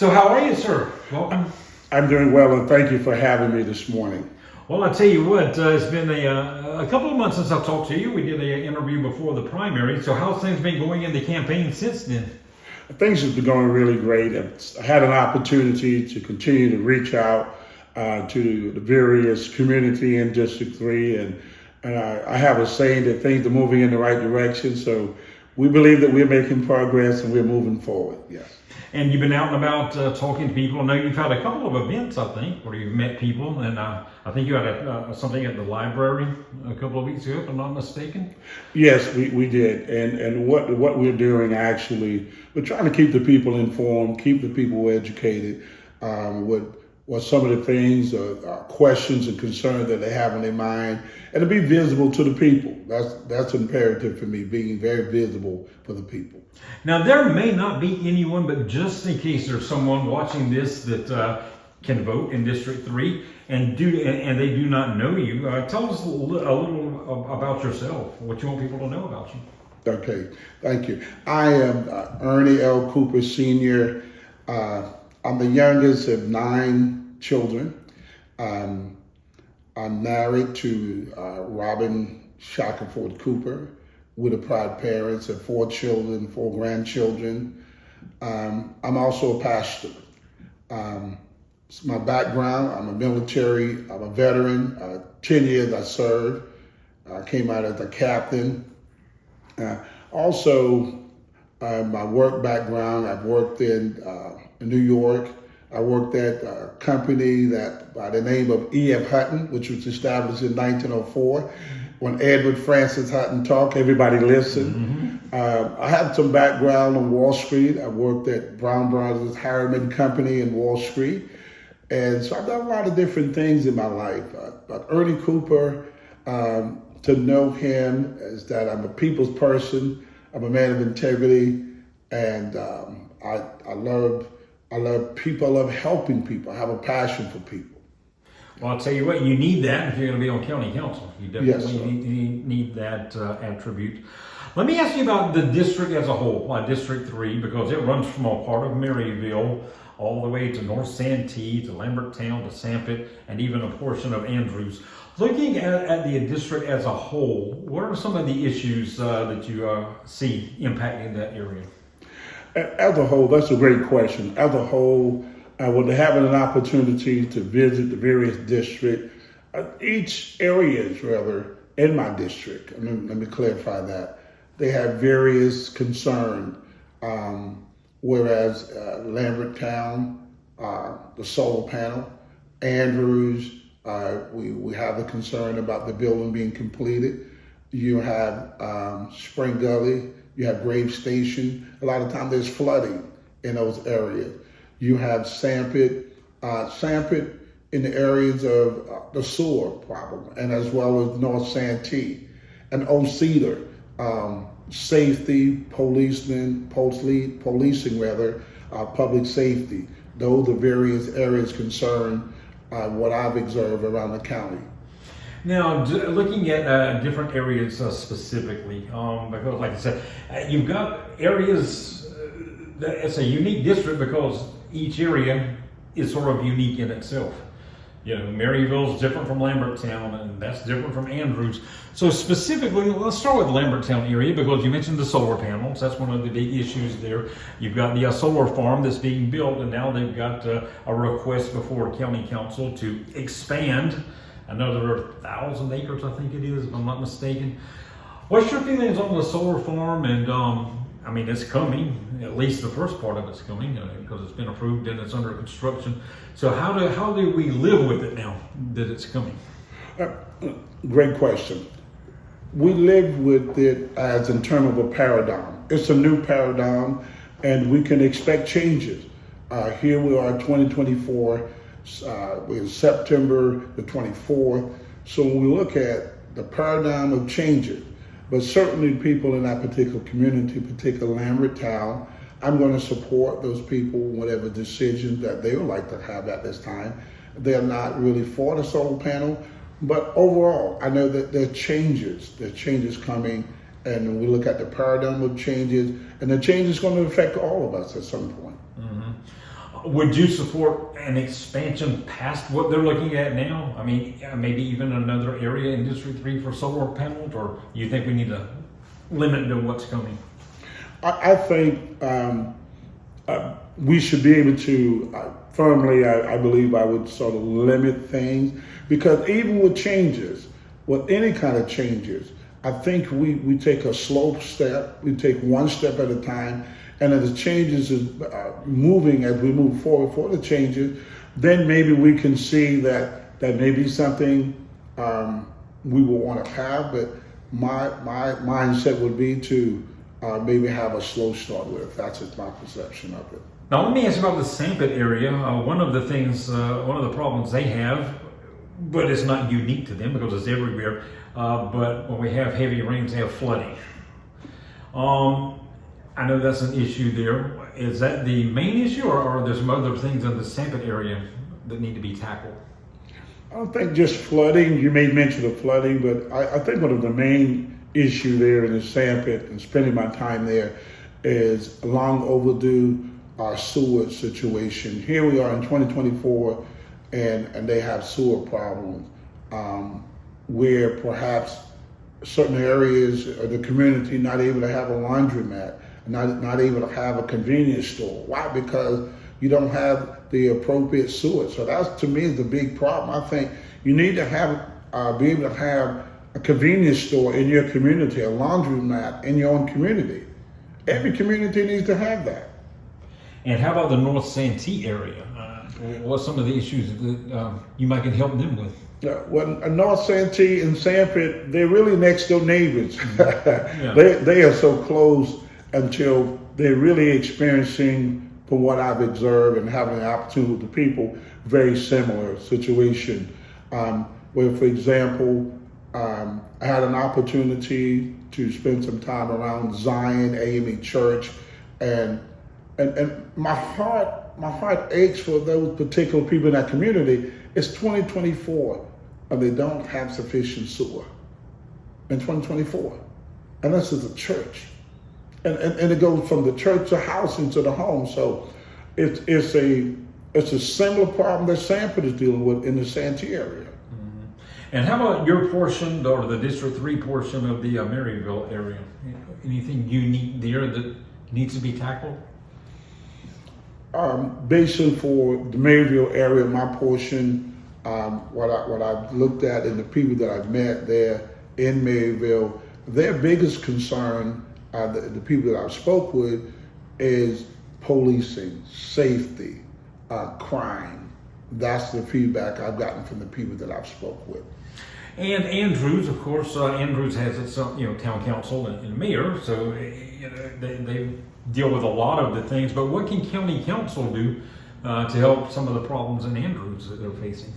So how are you, sir? Welcome. I'm doing well, and thank you for having me this morning. Well, I tell you what, it's been a couple of months since I talked to you. We did an interview before the primary. So how's things been going in the campaign since then? Things have been going really great. I had an opportunity to continue to reach out to the various community in District 3, and I have a saying that things are moving in the right direction. So we believe that we're making progress and we're moving forward, yes. And you've been out and about talking to people. I know you've had a couple of events, I think, where you've met people. And I think you had something at the library a couple of weeks ago, if I'm not mistaken. Yes, we did. And what we're doing, actually, we're trying to keep the people informed, keep the people educated what some of the things, questions and concerns that they have in their mind, and to be visible to the people. That's imperative for me, being very visible for the people. Now, there may not be anyone, but just in case there's someone watching this that can vote in District 3 and they do not know you, tell us a little about yourself, what you want people to know about you. Okay, thank you. I am Ernie L. Cooper, Sr. I'm the youngest of 9 children. I'm married to Robin Shackelford Cooper, with a proud parents of 4 children, 4 grandchildren. I'm also a pastor. My background, I'm a veteran, 10 years I served. I came out as a captain. Also, my work background, I've worked in New York. I worked at a company that by the name of E.F. Hutton, which was established in 1904. When Edward Francis Hutton talked, everybody listened. Mm-hmm. I have some background on Wall Street. I worked at Brown Brothers Harriman Company in Wall Street. And so I've done a lot of different things in my life. But Ernie Cooper, to know him is that I'm a people's person. I'm a man of integrity. And I love people. I love helping people. I have a passion for people. Well, I'll tell you what, you need that if you're going to be on county council. You definitely need that attribute. Let me ask you about the district as a whole, District 3, because it runs from a part of Maryville all the way to North Santee, to Lambertown, to Sampit, and even a portion of Andrews. Looking at the district as a whole, what are some of the issues that you see impacting that area? As a whole, that's a great question. As a whole, having an opportunity to visit the various districts, each areas rather in my district, let me clarify that, they have various concerns, whereas Lambertown, the solar panel, Andrews, we have a concern about the building being completed. You have Spring Gully, you have Grave Station. A lot of times there's flooding in those areas. You have Sampit in the areas of the sewer problem, and as well as North Santee and Old Cedar, safety, policing public safety. Those are various areas concerned, what I've observed around the county. Now, looking at different areas specifically, because like I said, you've got areas that it's a unique district because each area is sort of unique in itself. You know, Maryville's different from Lambertown, and that's different from Andrews. So specifically, let's start with the Lambertown area because you mentioned the solar panels. That's one of the big issues there. You've got the solar farm that's being built, and now they've got a request before County Council to expand another 1,000 acres, I think it is, if I'm not mistaken. What's your feelings on the solar farm? And I mean, it's coming, at least the first part of it's coming because it's been approved and it's under construction. So how do we live with it now that it's coming? Great question. We live with it as in terms of a paradigm. It's a new paradigm and we can expect changes. Here we are 2024, we're September the 24th. So when we look at the paradigm of changes, but certainly people in that particular community, particular Lambertown, I'm going to support those people, whatever decisions that they would like to have at this time. They're not really for the solar panel, but overall, I know that there are changes coming, and we look at the paradigm of changes, and the change is going to affect all of us at some point. Mm-hmm. Would you support an expansion past what they're looking at now? I mean, maybe even another area in District 3 for solar panels, or you think we need to limit to what's coming? I think we should be able to, firmly, I believe I would sort of limit things, because even with changes, with any kind of changes, I think we take a slow step, we take one step at a time, and as the changes is moving, as we move forward for the changes, then maybe we can see that may be something we will want to have, but my mindset would be to maybe have a slow start with it. That's just my perception of it. Now, let me ask you about the Sampit area. One of the things, one of the problems they have, but it's not unique to them because it's everywhere, but when we have heavy rains, they have flooding. I know that's an issue there. Is that the main issue, or are there some other things in the Sampit area that need to be tackled? I don't think just flooding. You made mention of flooding, but I think one of the main issue there in the Sampit, and spending my time there, is a long overdue sewer situation. Here we are in 2024, and they have sewer problems where perhaps certain areas of the community not able to have a laundromat, not able to have a convenience store. Why? Because you don't have the appropriate sewer. So that's, to me, is the big problem. I think you need to have be able to have a convenience store in your community, a laundromat in your own community. Every community needs to have that. And how about the North Santee area? What's some of the issues that you might can help them with? Well, North Santee and Sampit, they're really next door neighbors. Yeah. They are so close until they're really experiencing, from what I've observed and having an opportunity with the people, very similar situation. Where, for example, I had an opportunity to spend some time around Zion AME Church, and my heart aches for those particular people in that community. It's 2024, and they don't have sufficient sewer in 2024, and this is a church, and it goes from the church to house into the home. So it's a similar problem that Sampit is dealing with in the Santee area. Mm-hmm. And how about your portion, or the District 3 portion of the Maryville area? Anything unique there that needs to be tackled? Basically for the Maryville area, my portion, what I've looked at and the people that I've met there in Maryville, their biggest concern, the people that I've spoke with, is policing, safety, crime. That's the feedback I've gotten from the people that I've spoke with. And Andrews, of course, Andrews has its town council and mayor, so they deal with a lot of the things. But what can county council do to help some of the problems in Andrews that they're facing?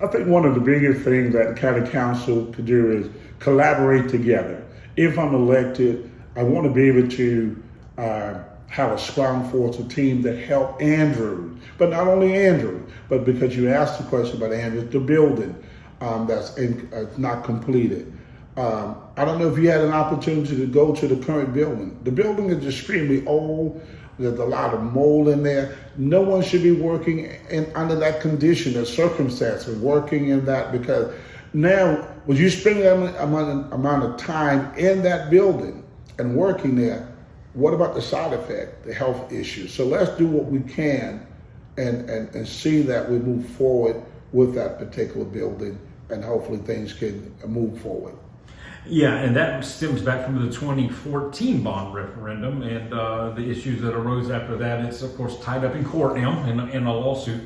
I think one of the biggest things that the county council could do is collaborate together. If I'm elected, I want to be able to have a strong force, a team that help Andrews, but not only Andrews, but because you asked the question about Andrews, the building that's not completed. I don't know if you had an opportunity to go to the current building. The building is extremely old. There's a lot of mold in there. No one should be working under that condition, that circumstances, working in that, because now, when you spend that amount of time in that building and working there, what about the side effect, the health issues? So let's do what we can and see that we move forward with that particular building, and hopefully things can move forward. Yeah, and that stems back from the 2014 bond referendum and the issues that arose after that. It's, of course, tied up in court now in a lawsuit.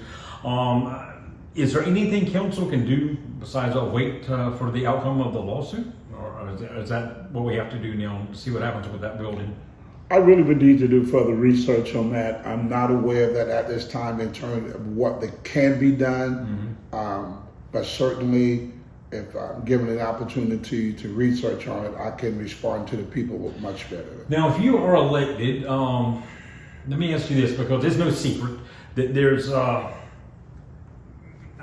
Is there anything council can do besides wait for the outcome of the lawsuit? Or is that what we have to do now to see what happens with that building? I really would need to do further research on that. I'm not aware of that at this time in terms of what that can be done. Mm-hmm. But certainly, if I'm given an opportunity to research on it, I can respond to the people much better. Now, if you are elected, let me ask you this, because there's no secret that there's, I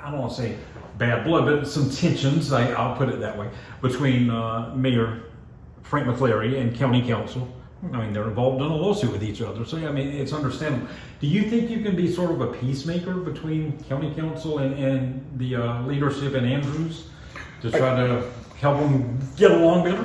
don't want to say bad blood, but some tensions, I'll put it that way, between Mayor Frank McCleary and County Council I mean, they're involved in a lawsuit with each other. So, yeah, I mean, it's understandable. Do you think you can be sort of a peacemaker between county council and the leadership in Andrews to try to help them get along better?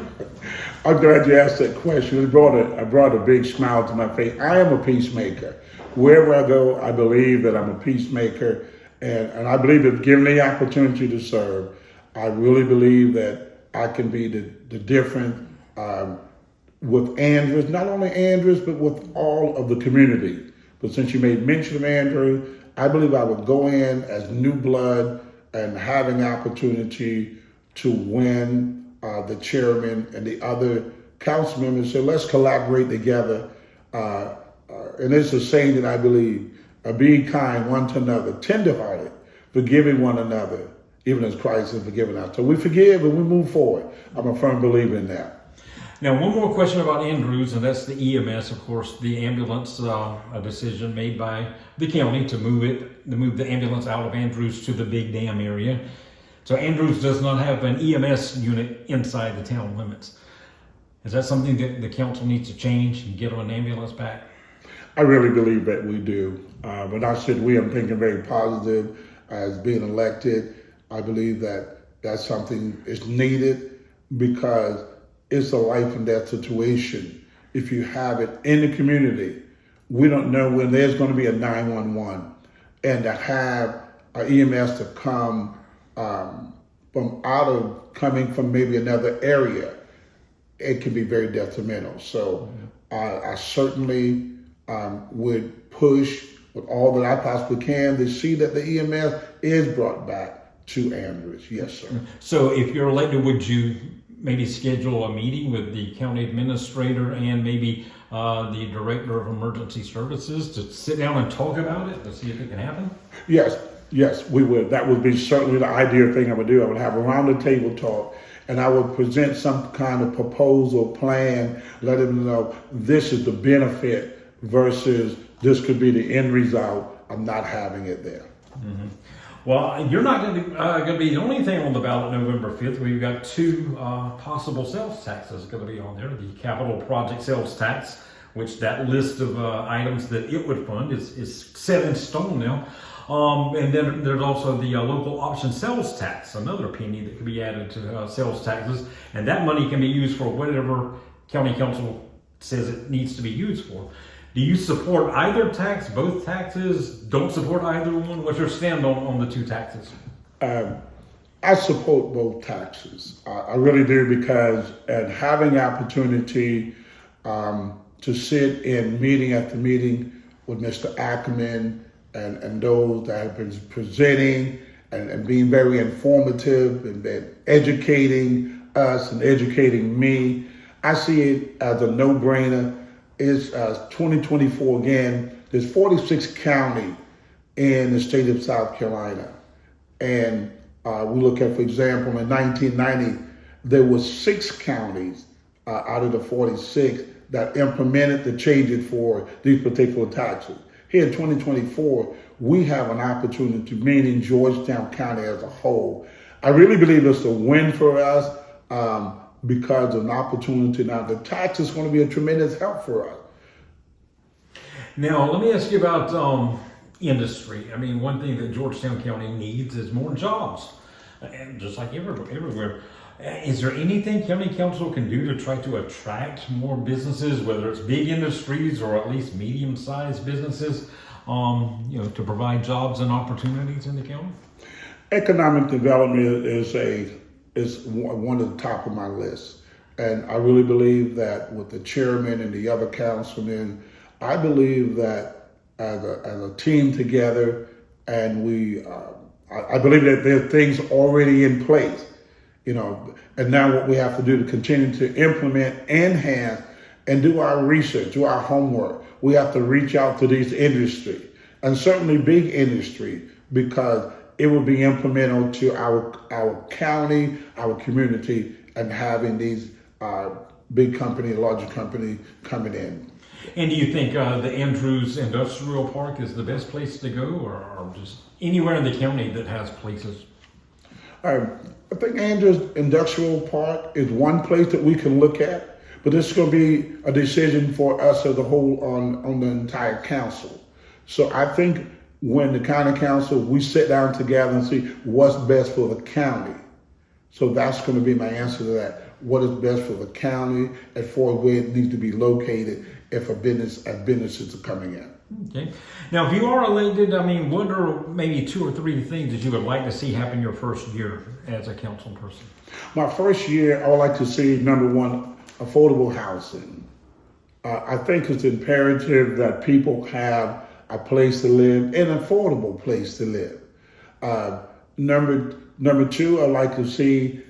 I'm glad you asked that question. It brought a big smile to my face. I am a peacemaker. Wherever I go, I believe that I'm a peacemaker, and I believe that given the opportunity to serve, I really believe that I can be the difference with Andrews, not only Andrews, but with all of the community. But since you made mention of Andrew, I believe I would go in as new blood and having opportunity to win the chairman and the other council members. So let's collaborate together. And it's a saying that I believe, be kind one to another, tenderhearted, forgiving one another, even as Christ has forgiven us. So we forgive and we move forward. I'm a firm believer in that. Now, one more question about Andrews, and that's the EMS, of course, the ambulance, a decision made by the county to move the ambulance out of Andrews to the Big Dam area. So Andrews does not have an EMS unit inside the town limits. Is that something that the council needs to change and get an ambulance back? I really believe that we do. When I said we, I'm thinking very positive. As being elected, I believe that that's something is needed because it's a life and death situation. If you have it in the community, we don't know when there's going to be a 911, and to have an EMS to come coming from maybe another area, it can be very detrimental. So I certainly would push with all that I possibly can to see that the EMS is brought back to Andrews. Yes, sir. So if you're elected, would you maybe schedule a meeting with the county administrator and maybe the director of emergency services to sit down and talk about it to see if it can happen? Yes, we would. That would be certainly the ideal thing I would do. I would have a round the table talk, and I would present some kind of proposal plan, let them know this is the benefit versus this could be the end result of not having it there. Mm-hmm. Well, you're not going to be the only thing on the ballot November 5th. We've got two possible sales taxes going to be on there. The capital project sales tax, which that list of items that it would fund is set in stone now. And then there's also the local option sales tax, another penny that could be added to sales taxes. And that money can be used for whatever county council says it needs to be used for. Do you support either tax, both taxes, don't support either one? What's your stand on the two taxes? I support both taxes. I really do, because having opportunity to sit in meeting after meeting with Mr. Ackerman and those that have been presenting and being very informative and been educating us and educating me, I see it as a no-brainer. It's 2024 again. There's 46 counties in the state of South Carolina. And we look at, for example, in 1990, there were 6 counties out of the 46 that implemented the changes for these particular taxes. Here in 2024, we have an opportunity, meaning Georgetown County as a whole. I really believe it's a win for us. Because of an opportunity. Now, the tax is going to be a tremendous help for us. Now, let me ask you about industry. I mean, one thing that Georgetown County needs is more jobs, and just like everywhere. Is there anything county council can do to try to attract more businesses, whether it's big industries or at least medium-sized businesses, to provide jobs and opportunities in the county? Economic development is one of the top of my list. And I really believe that with the chairman and the other councilmen, I believe that as a team together, and I believe that there are things already in place, and now what we have to do to continue to implement, enhance, and do our research, do our homework. We have to reach out to these industry, and certainly big industry, because it will be implemental to our county, our community, and having these big company, larger company coming in. And do you think the Andrews Industrial Park is the best place to go, or just anywhere in the county that has places? I think Andrews Industrial Park is one place that we can look at, But this is going to be a decision for us as a whole on the entire council. So I think when the county council, we sit down together and see what's best for the county. So that's going to be my answer to that. What is best for the county as far as where it needs to be located if businesses are coming in. Okay. Now, if you are elected, I mean, what are maybe 2 or 3 things that you would like to see happen your first year as a council person? My first year, I would like to see, number one, affordable housing. I think it's imperative that people have a place to live, an affordable place to live. Number 2, I'd like to see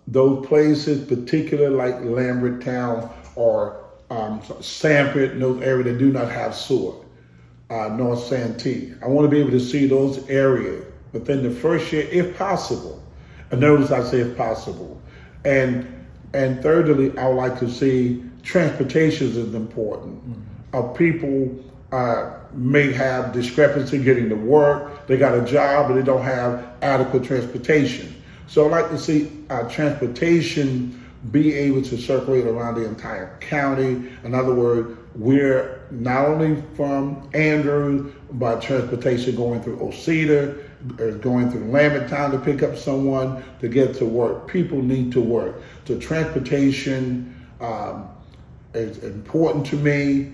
those places, particularly like Lambertown or Sanford, and those areas that do not have sewer, North Santee. I want to be able to see those areas within the first year, if possible. And notice I say if possible. And thirdly, I would like to see transportation is important. People may have discrepancy getting to work. They got a job, but they don't have adequate transportation. So I'd like to see transportation be able to circulate around the entire county. In other words, we're not only from Andrews, but transportation going through Osita, going through Lambertown to pick up someone to get to work. People need to work. So transportation is important to me.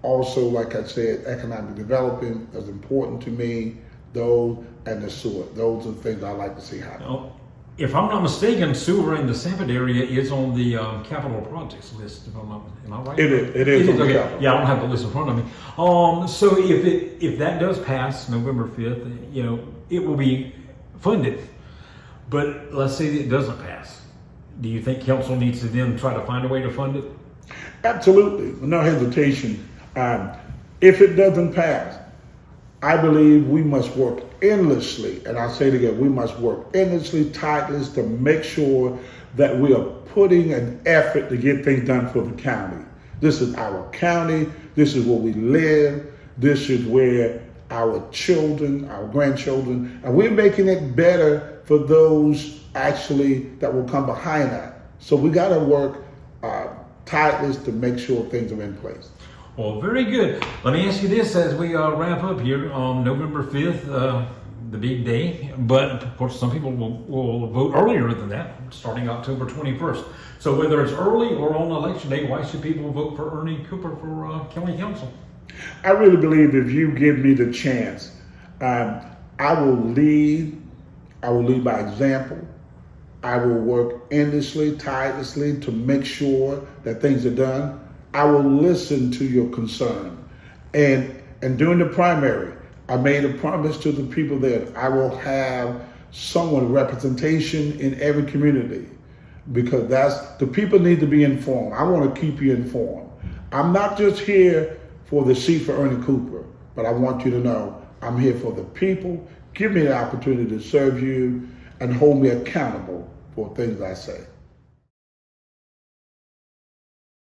Also, like I said, economic development is important to me. Those and the sewer. Those are the things I like to see happen. Now, if I'm not mistaken, sewer in the Sanford area is on the capital projects list. If I'm not, am I right? It is on the okay. capital. Yeah, I don't have the list in front of me. So if that does pass November 5th, you know, it will be funded. But let's say it doesn't pass. Do you think council needs to then try to find a way to fund it? Absolutely, no hesitation. If it doesn't pass, I believe we must work endlessly, and I say it again, we must work endlessly, tireless to make sure that we are putting an effort to get things done for the county. This is our county, this is where we live, this is where our children, our grandchildren, and we're making it better for those actually that will come behind that. So we gotta work tireless to make sure things are in place. Well, very good. Let me ask you this as we wrap up here on November 5th, the big day. But of course, some people will vote earlier than that, starting October 21st. So whether it's early or on election day, why should people vote for Ernie Cooper for county council? I really believe if you give me the chance, I will lead by example. I will work endlessly, tirelessly to make sure that things are done. I will listen to your concern. And during the primary, I made a promise to the people that I will have someone representation in every community, because the people need to be informed. I want to keep you informed. I'm not just here for the seat for Ernie Cooper, but I want you to know I'm here for the people. Give me the opportunity to serve you and hold me accountable for things I say.